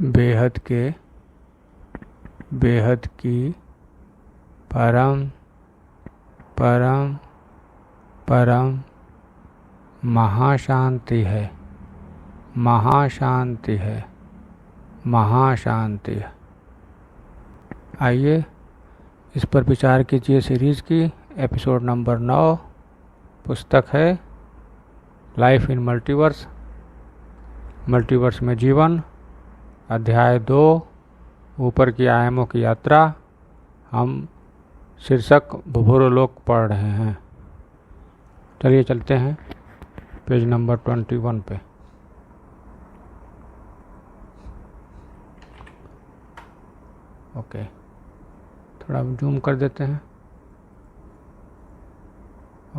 बेहद की परम परम परम महाशांति है। आइए इस पर विचार कीजिए। सीरीज़ की एपिसोड नंबर 9 पुस्तक है लाइफ इन मल्टीवर्स में जीवन, अध्याय 2 ऊपर की आयामों की यात्रा। हम शीर्षक भूभुरलोक पढ़ रहे हैं। चलिए चलते हैं पेज नंबर 21 पे। ओके, थोड़ा जूम कर देते हैं।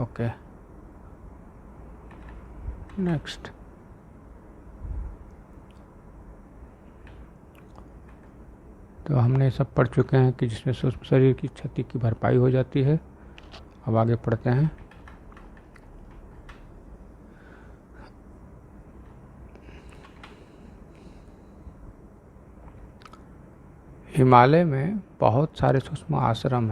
Okay, next. तो हमने सब पढ़ चुके हैं कि जिसमें सूक्ष्म शरीर की क्षति की भरपाई हो जाती है। अब आगे पढ़ते हैं। हिमालय में बहुत सारे सूक्ष्म आश्रम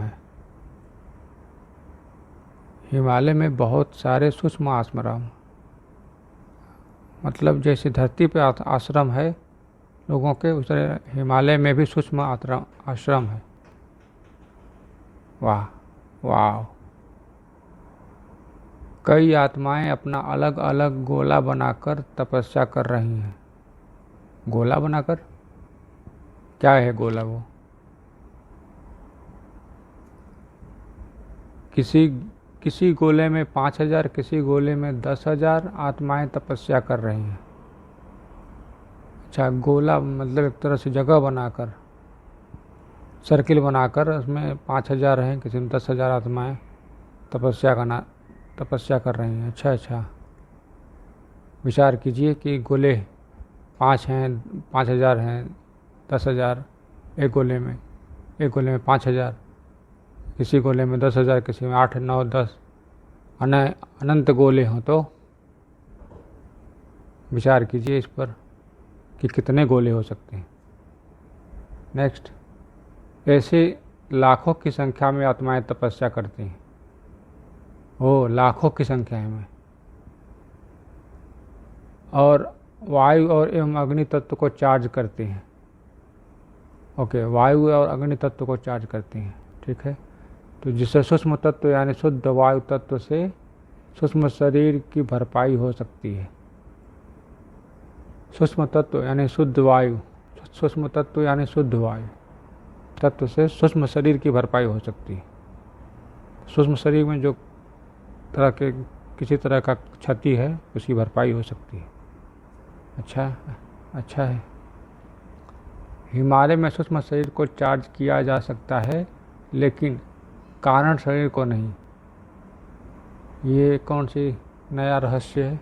हैं। मतलब जैसे धरती पे आश्रम है लोगों के, उस तरह हिमालय में भी सूक्ष्म आश्रम है। वाह। कई आत्माएं अपना अलग अलग गोला बनाकर तपस्या कर रही हैं। गोला बनाकर? क्या है गोला? वो किसी गोले में 5000, किसी गोले में 10,000 आत्माएं तपस्या कर रही हैं। अच्छा, गोला मतलब एक तरह से जगह बनाकर, सर्किल बनाकर उसमें 5000 हैं, किसी में 10,000 आत्माएं तपस्या कर रही हैं। अच्छा, विचार कीजिए कि गोले 5 हैं, 5000 हैं, 10,000 एक गोले में 5000, किसी गोले में 10,000, किसी में 8, 9, 10 अनंत गोले हों तो विचार कीजिए इस पर कि कितने गोले हो सकते हैं। नेक्स्ट, ऐसे लाखों की संख्या में आत्माएं तपस्या करती हैं। लाखों की संख्या में। और वायु और एवं अग्नि तत्व को चार्ज करती हैं। ओके, वायु और अग्नि तत्व को चार्ज करती हैं। ठीक है, तो जिससे सूक्ष्म तत्व यानी शुद्ध वायु तत्व से सूक्ष्म शरीर की भरपाई हो सकती है। सूक्ष्म तत्व यानी शुद्ध वायु तत्व से सूक्ष्म शरीर की भरपाई हो सकती है। सूक्ष्म शरीर में जो किसी तरह का क्षति है उसकी भरपाई हो सकती है। अच्छा है। हिमालय में सूक्ष्म शरीर को चार्ज किया जा सकता है, लेकिन कारण शरीर को नहीं। ये कौन सी नया रहस्य है?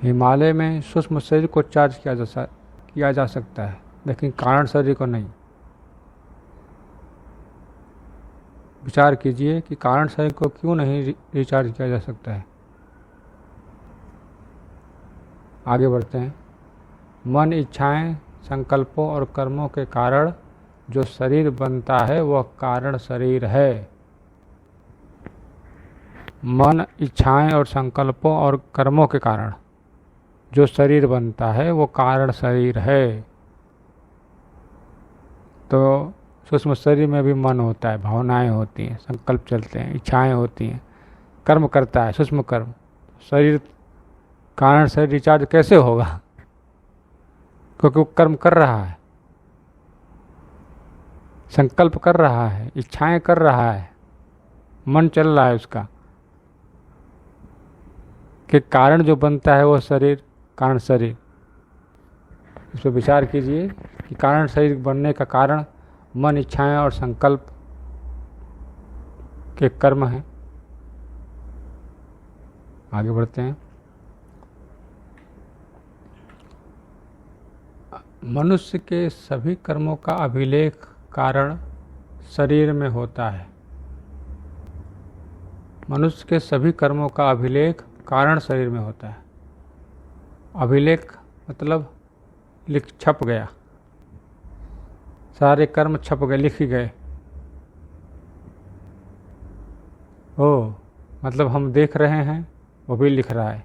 हिमालय में सूक्ष्म शरीर को चार्ज किया जा सकता है, लेकिन कारण शरीर को नहीं। विचार कीजिए कि कारण शरीर को क्यों नहीं रिचार्ज किया जा सकता है। आगे बढ़ते हैं। मन, इच्छाएं, संकल्पों और कर्मों के कारण जो शरीर बनता है वह कारण शरीर है। मन, इच्छाएं और संकल्पों और कर्मों के कारण जो शरीर बनता है वो कारण शरीर है। तो सूक्ष्म शरीर में भी मन होता है, भावनाएं होती हैं, संकल्प चलते हैं, इच्छाएं होती हैं, कर्म करता है, सूक्ष्म कर्म। शरीर, कारण शरीर रिचार्ज कैसे होगा? क्योंकि वो कर्म कर रहा है, संकल्प कर रहा है, इच्छाएं कर रहा है, मन चल रहा है उसका। कि कारण जो बनता है वो शरीर, कारण शरीर। इस पर विचार कीजिए कि कारण शरीर बनने का कारण मन, इच्छाएं और संकल्प के कर्म हैं। आगे बढ़ते हैं। मनुष्य के सभी कर्मों का अभिलेख कारण शरीर में होता है। मनुष्य के सभी कर्मों का अभिलेख कारण शरीर में होता है। अभिलेख मतलब छप गया, सारे कर्म छप गए, लिख गए। ओ मतलब हम देख रहे हैं वो भी लिख रहा है,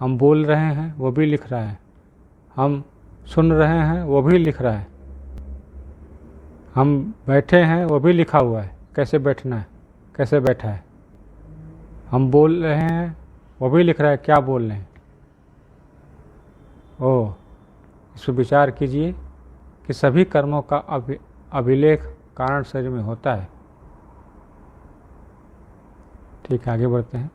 हम बोल रहे हैं वो भी लिख रहा है, हम सुन रहे हैं वो भी लिख रहा है, हम बैठे हैं वो भी लिखा हुआ है, कैसे बैठना है, कैसे बैठा है, हम बोल रहे हैं वो भी लिख रहा है, क्या बोल रहे हैं। ओ इस पर विचार कीजिए कि सभी कर्मों का अभिलेख कारण शरीर में होता है। ठीक है, आगे बढ़ते हैं।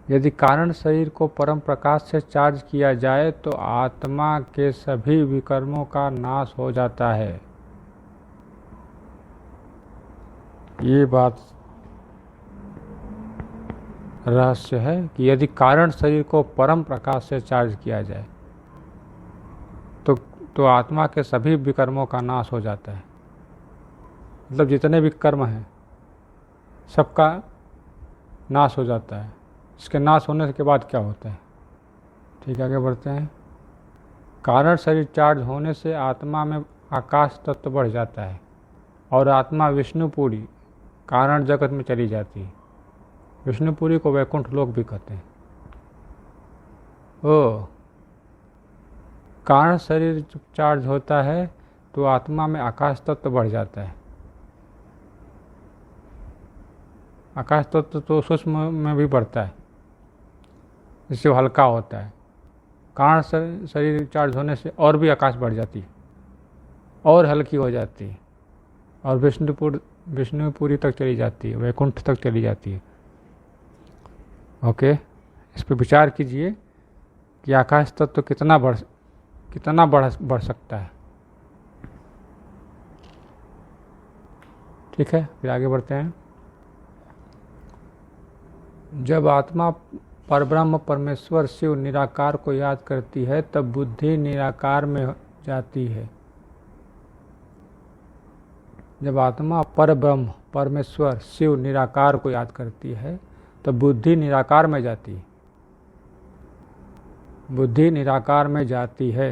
यदि कारण शरीर को परम प्रकाश से चार्ज किया जाए तो आत्मा के सभी विकर्मों का नाश हो जाता है। ये बात रहस्य है कि यदि कारण शरीर को परम प्रकाश से चार्ज किया जाए तो आत्मा के सभी विकर्मों का नाश हो जाता है। मतलब जितने भी कर्म हैं सबका नाश हो जाता है। इसके नाश होने के बाद क्या होता है? ठीक है, आगे बढ़ते हैं। कारण शरीर चार्ज होने से आत्मा में आकाश तत्व बढ़ जाता है और आत्मा विष्णुपुरी कारण जगत में चली जाती है। विष्णुपुरी को वैकुंठ लोक भी कहते हैं। ओ कारण शरीर जब चार्ज होता है तो आत्मा में आकाश तत्व बढ़ जाता है। आकाश तत्व तो सूक्ष्म में भी बढ़ता है, जिससे हल्का होता है। कारण शरीर चार्ज होने से और भी आकाश बढ़ जाती है और हल्की हो जाती है और विष्णुपुरी तक चली जाती है, वैकुंठ तक चली जाती है। ओके, इस पर विचार कीजिए कि आकाश तत्व कितना बढ़ सकता है। ठीक है, फिर आगे बढ़ते हैं। जब आत्मा परब्रह्म परमेश्वर शिव निराकार को याद करती है तब बुद्धि निराकार में जाती है। जब आत्मा परब्रह्म परमेश्वर शिव निराकार को याद करती है तब बुद्धि निराकार में जाती है। बुद्धि निराकार में जाती है।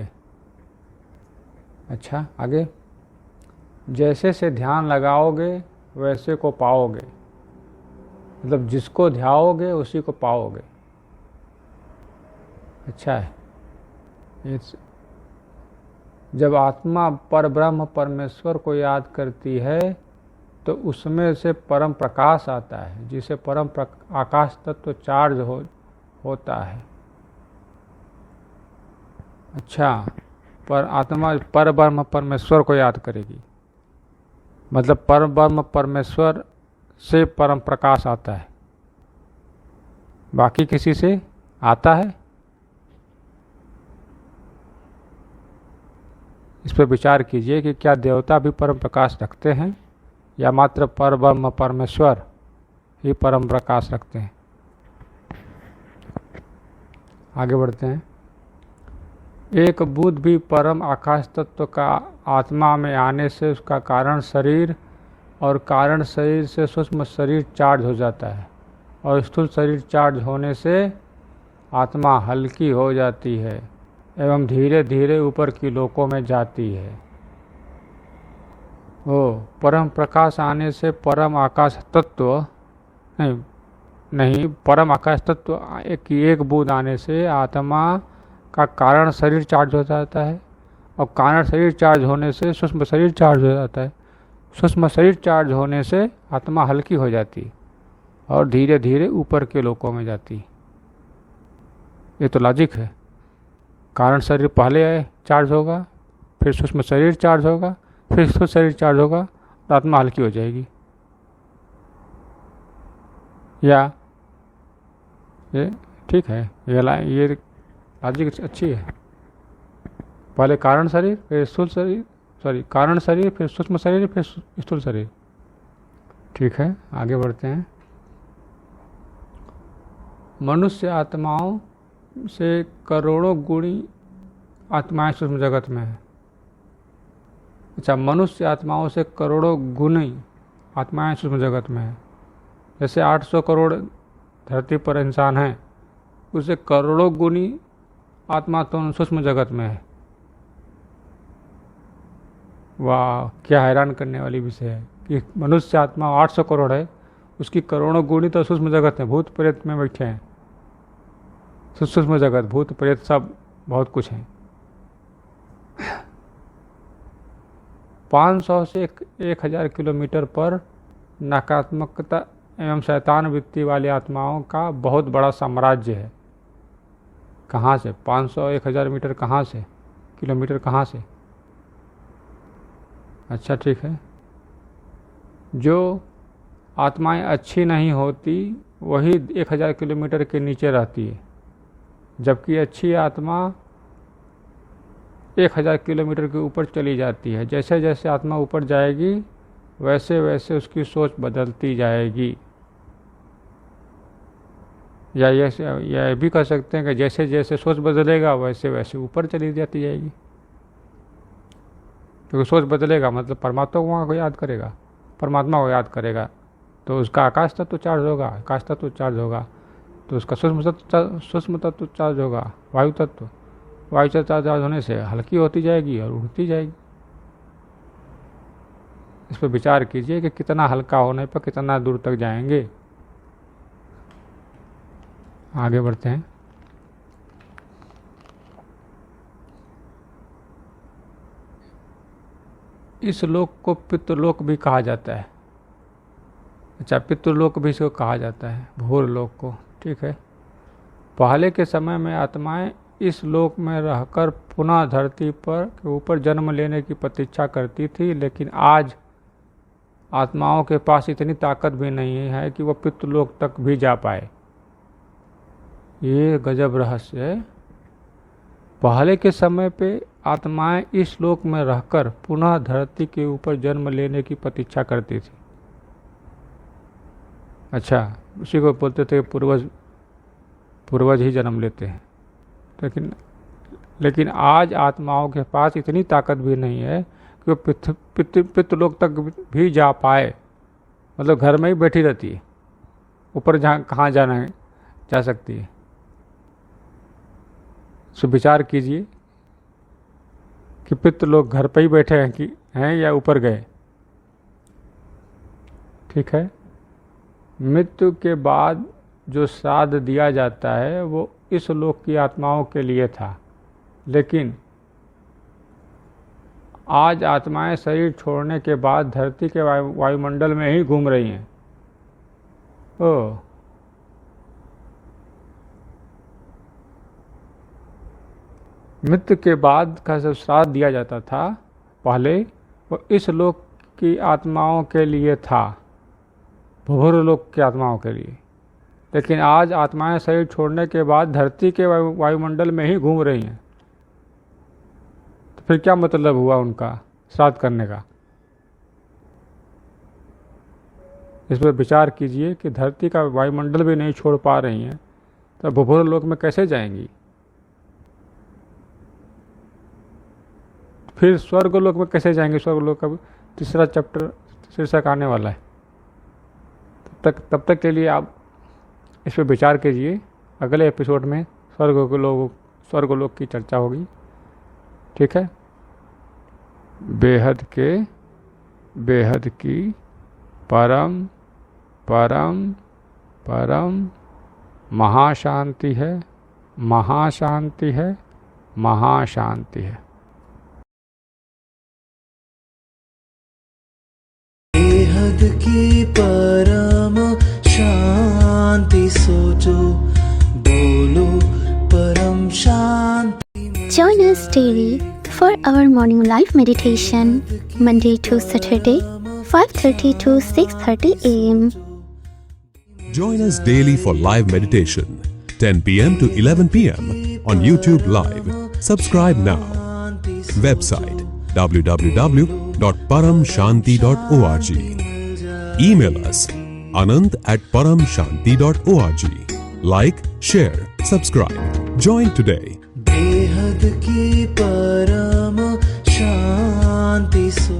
अच्छा, आगे। जैसे से ध्यान लगाओगे वैसे को पाओगे। मतलब जिसको ध्याओगे उसी को पाओगे। अच्छा है। जब आत्मा परब्रह्म परमेश्वर को याद करती है तो उसमें से परम प्रकाश आता है, जिसे परम आकाश तत्व चार्ज होता है। अच्छा, पर आत्मा परब्रह्म परमेश्वर को याद करेगी, मतलब परब्रह्म परमेश्वर से परम प्रकाश आता है, बाकी किसी से आता है? इस पर विचार कीजिए कि क्या देवता भी परम प्रकाश रखते हैं या मात्र परब्रह्म परमेश्वर ही परम प्रकाश रखते हैं। आगे बढ़ते हैं। एक बुद्ध भी परम आकाश तत्व का आत्मा में आने से उसका कारण शरीर और कारण शरीर से सूक्ष्म शरीर चार्ज हो जाता है और स्थूल शरीर चार्ज होने से आत्मा हल्की हो जाती है एवं धीरे धीरे ऊपर की लोकों में जाती है। परम प्रकाश आने से परम आकाश तत्व नहीं परम आकाश तत्व एक बूंद आने से आत्मा का कारण शरीर चार्ज हो जाता है और कारण शरीर चार्ज होने से सूक्ष्म शरीर चार्ज हो जाता है। सूक्ष्म शरीर चार्ज होने से आत्मा हल्की हो जाती है और धीरे धीरे ऊपर के लोकों में जाती है। ये तो लॉजिक है। कारण शरीर पहले चार्ज होगा, फिर सूक्ष्म शरीर चार्ज होगा, फिर स्थूल शरीर चार्ज होगा तो आत्मा हल्की हो जाएगी। या ये ठीक है, ये लॉजिक अच्छी है। पहले कारण शरीर, फिर स्थूल शरीर, कारण शरीर, फिर सूक्ष्म शरीर, फिर स्थूल शरीर। ठीक है, आगे बढ़ते हैं। मनुष्य आत्माओं से करोड़ों गुणी आत्माएं सूक्ष्म जगत में है। अच्छा, मनुष्य आत्माओं से करोड़ों गुणी आत्माएं सूक्ष्म जगत में है। जैसे 800 करोड़ धरती पर इंसान हैं, उससे करोड़ों गुणी आत्मा तो सूक्ष्म जगत में है। वाह, क्या हैरान करने वाली विषय है कि मनुष्य आत्मा 800 करोड़ है, उसकी करोड़ों गुणी तो सूक्ष्म जगत में भूत प्रेत में बैठे हैं। सूक्ष्म जगत, भूत प्रेत सब बहुत कुछ है। 500 से 1000 किलोमीटर पर नकारात्मकता एवं शैतान वृत्ति वाली आत्माओं का बहुत बड़ा साम्राज्य है। कहाँ से 500 1000 मीटर कहाँ से, किलोमीटर कहाँ से? अच्छा ठीक है। जो आत्माएं अच्छी नहीं होती वही 1000 किलोमीटर के नीचे रहती है, जबकि अच्छी आत्मा 1000 किलोमीटर के ऊपर चली जाती है। जैसे जैसे आत्मा ऊपर जाएगी वैसे वैसे उसकी सोच बदलती जाएगी। या यह भी कह सकते हैं कि जैसे जैसे सोच बदलेगा वैसे वैसे ऊपर चली जाती जाएगी। क्योंकि सोच बदलेगा मतलब परमात्मा को याद करेगा, परमात्मा को याद करेगा तो उसका आकाश तत्व चार्ज होगा, आकाश तत्व चार्ज होगा तो उसका सूक्ष्म तत्व चार्ज होगा, वायु तत्व चार्ज होने से हल्की होती जाएगी और उड़ती जाएगी। इस पर विचार कीजिए कि कितना हल्का होने पर कितना दूर तक जाएंगे। आगे बढ़ते हैं। इस लोक को पितृलोक भी कहा जाता है। अच्छा, पितृलोक भी इसको कहा जाता है, भूर लोक को। ठीक है। पहले के समय में आत्माएं इस लोक में रहकर पुनः धरती पर के ऊपर जन्म लेने की प्रतीक्षा करती थी, लेकिन आज आत्माओं के पास इतनी ताकत भी नहीं है कि वह पितृलोक तक भी जा पाए। ये गजब रहस्य है। पहले के समय पे आत्माएं इस लोक में रहकर पुनः धरती के ऊपर जन्म लेने की प्रतीक्षा करती थी। अच्छा, उसी को बोलते थे पूर्वज ही जन्म लेते हैं। लेकिन आज आत्माओं के पास इतनी ताकत भी नहीं है कि वो पितृलोक तक भी जा पाए। मतलब घर में ही बैठी रहती है, ऊपर जहाँ कहाँ जाना है जा सकती है। सो विचार कीजिए कि पितृलोक घर पे ही बैठे हैं या ऊपर गए। ठीक है। मृत्यु के बाद जो श्राद्ध दिया जाता है वो इस लोक की आत्माओं के लिए था, लेकिन आज आत्माएं शरीर छोड़ने के बाद धरती के वायुमंडल में ही घूम रही हैं। ओह, मृत्यु के बाद का जो श्राद्ध दिया जाता था पहले, वो इस लोक की आत्माओं के लिए था, भूर लोक की आत्माओं के लिए। लेकिन आज आत्माएं शरीर छोड़ने के बाद धरती के वायुमंडल में ही घूम रही हैं। तो फिर क्या मतलब हुआ उनका श्राद्ध करने का? इस पर विचार कीजिए कि धरती का वायुमंडल भी नहीं छोड़ पा रही हैं तो भूर लोक में कैसे जाएंगी? फिर स्वर्गलोक में कैसे जाएंगे? स्वर्गलोक का तीसरा चैप्टर शीर्षक आने वाला है। तब तक के लिए आप इस पर विचार कीजिए। अगले एपिसोड में स्वर्गलोक की चर्चा होगी। ठीक है। बेहद की परम परम परम महाशांति है, महाशांति है, महाशांति है। बेहद की परम शांति सोचो, बोलो परम शांति। Join us daily for our morning live meditation, Monday to Saturday, 5:30 to 6:30 a.m. Join us daily for live meditation, 10 p.m. to 11 p.m. on YouTube Live. Subscribe now. Website www.paramshanti.org. Email us anant@paramshanti.org. Like, share, subscribe. Join today. बेहद की परम शांति सो